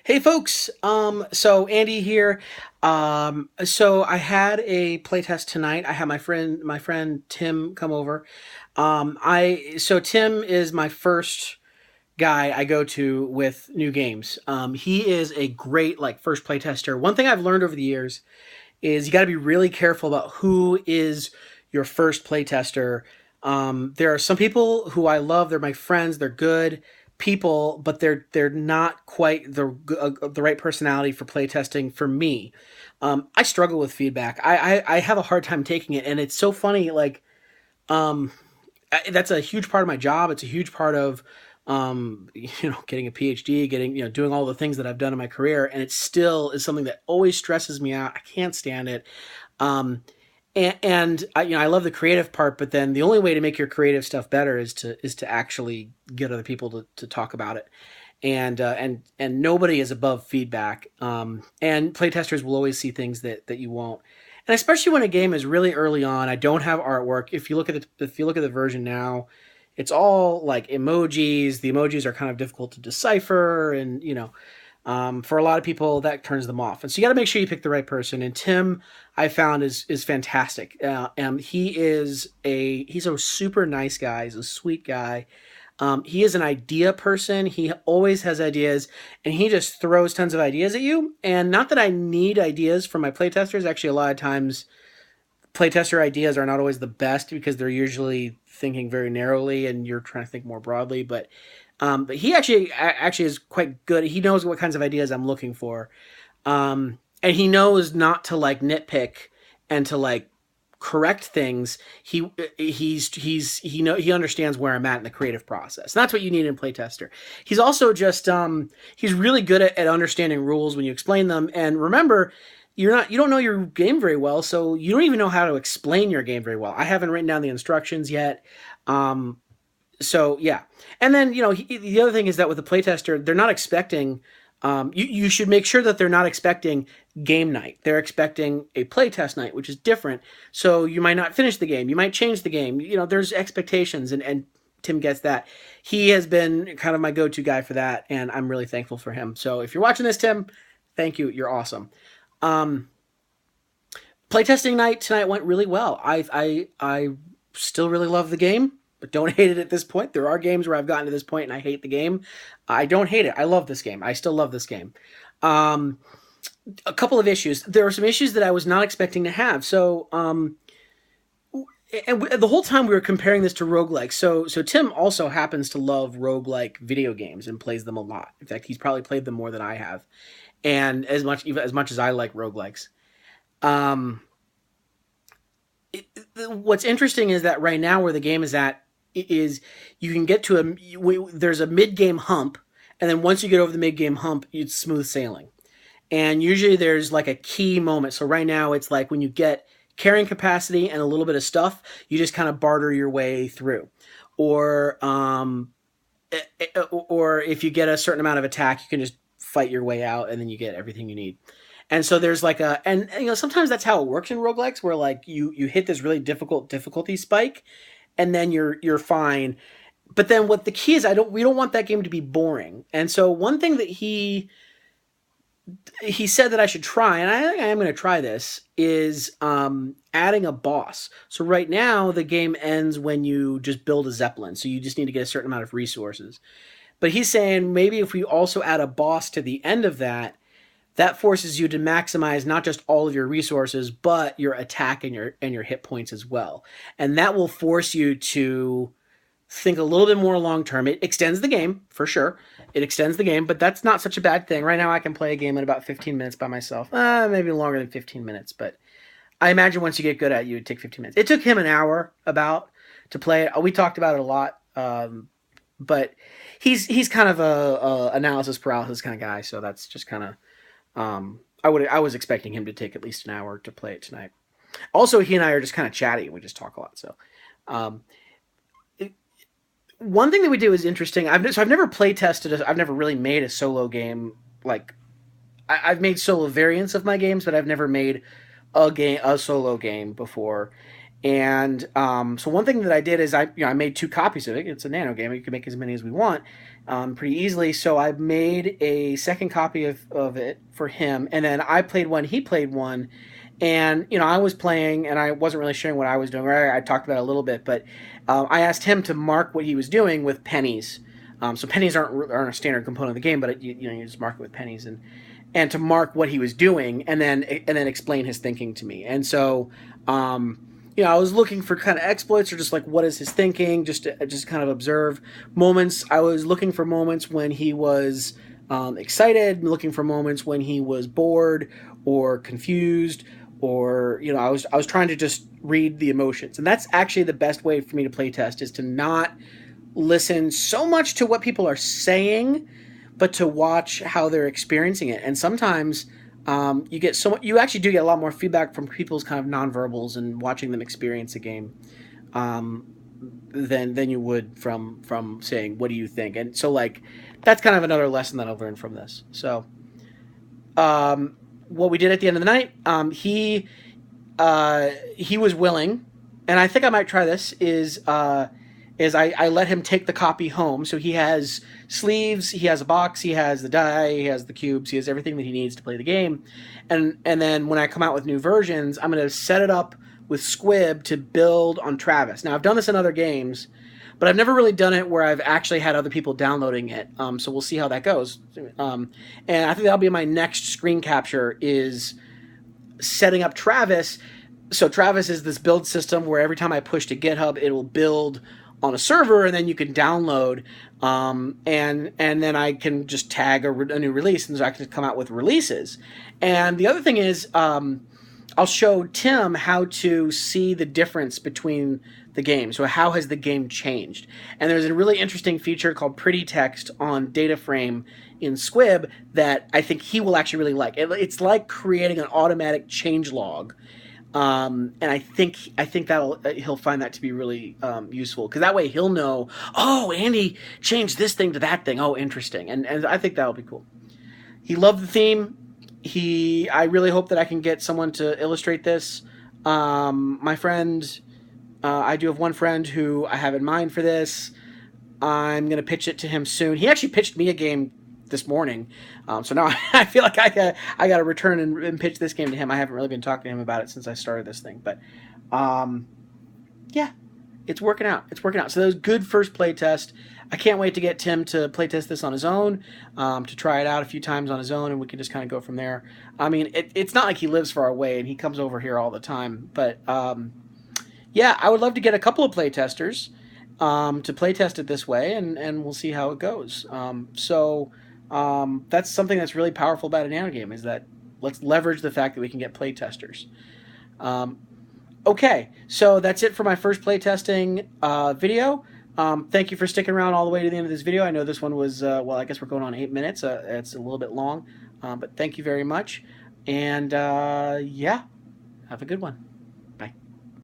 Hey folks, so Andy here. So I had a playtest tonight. I had my friend Tim come over. So Tim is my first guy I go to with new games. He is a great like first playtester. One thing I've learned over the years is you got to be really careful about who is your first playtester. There are some people who I love. They're my friends. They're good people, but they're not quite the right personality for playtesting for me. I struggle with feedback. I have a hard time taking it, and it's so funny. Um, that's a huge part of my job. It's a huge part of getting a PhD, getting doing all the things that I've done in my career, and it still is something that always stresses me out. I can't stand it. Um, and I love the creative part, but then the only way to make your creative stuff better is to actually get other people to talk about it. And nobody is above feedback. And playtesters will always see things that you won't. And especially when a game is really early on, I don't have artwork. If you look at the version now, it's all like emojis. The emojis are kind of difficult to decipher, and for a lot of people that turns them off. And so you got to make sure you pick the right person. And Tim, I found is fantastic. He's a super nice guy. He's a sweet guy. He is an idea person. He always has ideas, and he just throws tons of ideas at you. And not that I need ideas from my playtesters. Actually, a lot of times playtester ideas are not always the best because they're usually thinking very narrowly, and you're trying to think more broadly. But he actually is quite good. He knows what kinds of ideas I'm looking for, and he knows not to like nitpick and to like correct things. He understands where I'm at in the creative process. And that's what you need in a playtester. He's also just he's really good at understanding rules when you explain them. And remember, you don't know your game very well, so you don't even know how to explain your game very well. I haven't written down the instructions yet. So yeah, and then the other thing is that with a playtester, they're not expecting. You should make sure that they're not expecting game night. They're expecting a playtest night, which is different. So you might not finish the game. You might change the game. There's expectations, and Tim gets that. He has been kind of my go-to guy for that, and I'm really thankful for him. So if you're watching this, Tim, thank you. You're awesome. Um, Playtesting night tonight went really well. I still really love the game, but don't hate it at this point. There are games where I've gotten to this point and I hate the game. I don't hate it. I love this game. I still love this game. Um, a couple of issues. There were some issues that I was not expecting to have. And the whole time we were comparing this to roguelikes. So Tim also happens to love roguelike video games and plays them a lot. In fact, he's probably played them more than I have. And as much as I like roguelikes. Um, what's interesting is that right now where the game is at is you can get to there's a mid game hump, and then once you get over the mid game hump, it's smooth sailing. And usually there's like a key moment. So right now it's like when you get carrying capacity and a little bit of stuff, you just kind of barter your way through, or or if you get a certain amount of attack, you can just fight your way out, and then you get everything you need. And so there's like and sometimes that's how it works in roguelikes, where like you hit this really difficult difficulty spike, and then you're fine. But then what the key is, we don't want that game to be boring. And so one thing that he said that I should try, and I think I am going to try this, is adding a boss. So right now the game ends when you just build a zeppelin, so you just need to get a certain amount of resources. But he's saying maybe if we also add a boss to the end of that, that forces you to maximize not just all of your resources, but your attack and your hit points as well. And that will force you to think a little bit more long term. It extends the game for sure. It extends the game, but that's not such a bad thing. Right now, I can play a game in about 15 minutes by myself. Maybe longer than 15 minutes, but I imagine once you get good at it, you would take 15 minutes. It took him an hour about to play it. We talked about it a lot, but he's kind of a analysis paralysis kind of guy, so that's just kind of I was expecting him to take at least an hour to play it tonight. Also, he and I are just kind of chatty. We just talk a lot. So, um, one thing that we do is interesting. I've never play tested. I've never really made a solo game. Like I've made solo variants of my games, but I've never made a solo game before. And so one thing that I did is I made two copies of it. It's a nano game. You can make as many as we want. pretty easily. So I made a second copy of it for him, and then I played one, he played one, and I was playing, and I wasn't really sharing what I was doing. Right? I talked about it a little bit, but I asked him to mark what he was doing with pennies. So pennies aren't a standard component of the game, but you just mark it with pennies, and to mark what he was doing, and then explain his thinking to me. And so, I was looking for kind of exploits, or just like what is his thinking, just kind of observe moments. I was looking for moments when he was excited, looking for moments when he was bored or confused, or I was trying to just read the emotions. And that's actually the best way for me to play test, is to not listen so much to what people are saying, but to watch how they're experiencing it. And sometimes you actually do get a lot more feedback from people's kind of nonverbals and watching them experience a game, um, than you would from saying, what do you think? And so, like, that's kind of another lesson that I've learned from this. So, what we did at the end of the night, he was willing, and I think I might try this. I let him take the copy home. So he has sleeves, he has a box, he has the die, he has the cubes, he has everything that he needs to play the game. And then when I come out with new versions, I'm going to set it up with Squib to build on Travis. Now, I've done this in other games, but I've never really done it where I've actually had other people downloading it. So we'll see how that goes. And I think that'll be my next screen capture, is setting up Travis. So Travis is this build system where every time I push to GitHub, it will build on a server, and then you can download, and then I can just tag a new release, and so I can come out with releases. And the other thing is, I'll show Tim how to see the difference between the games. So how has the game changed? And there's a really interesting feature called Pretty Text on data frame in Squib that I think he will actually really like. It's like creating an automatic change log. And I think he'll find that to be really useful, because that way he'll know, oh, Andy changed this thing to that thing. Oh, interesting. And I think that'll be cool. He loved the theme. I really hope that I can get someone to illustrate this. My friend, I do have one friend who I have in mind for this. I'm going to pitch it to him soon. He actually pitched me a game this morning. So now I feel like I got to return and pitch this game to him. I haven't really been talking to him about it since I started this thing. But yeah, it's working out. It's working out. So that was good first play test. I can't wait to get Tim to play test this on his own, to try it out a few times on his own, and we can just kind of go from there. I mean, it's not like he lives far away and he comes over here all the time. But yeah, I would love to get a couple of play testers to play test it this way, and we'll see how it goes. That's something that's really powerful about a nanogame, is that let's leverage the fact that we can get play testers. Okay, so that's it for my first playtesting video. Thank you for sticking around all the way to the end of this video. I know this one was, well, I guess we're going on 8 minutes. It's a little bit long, but thank you very much. And yeah, have a good one.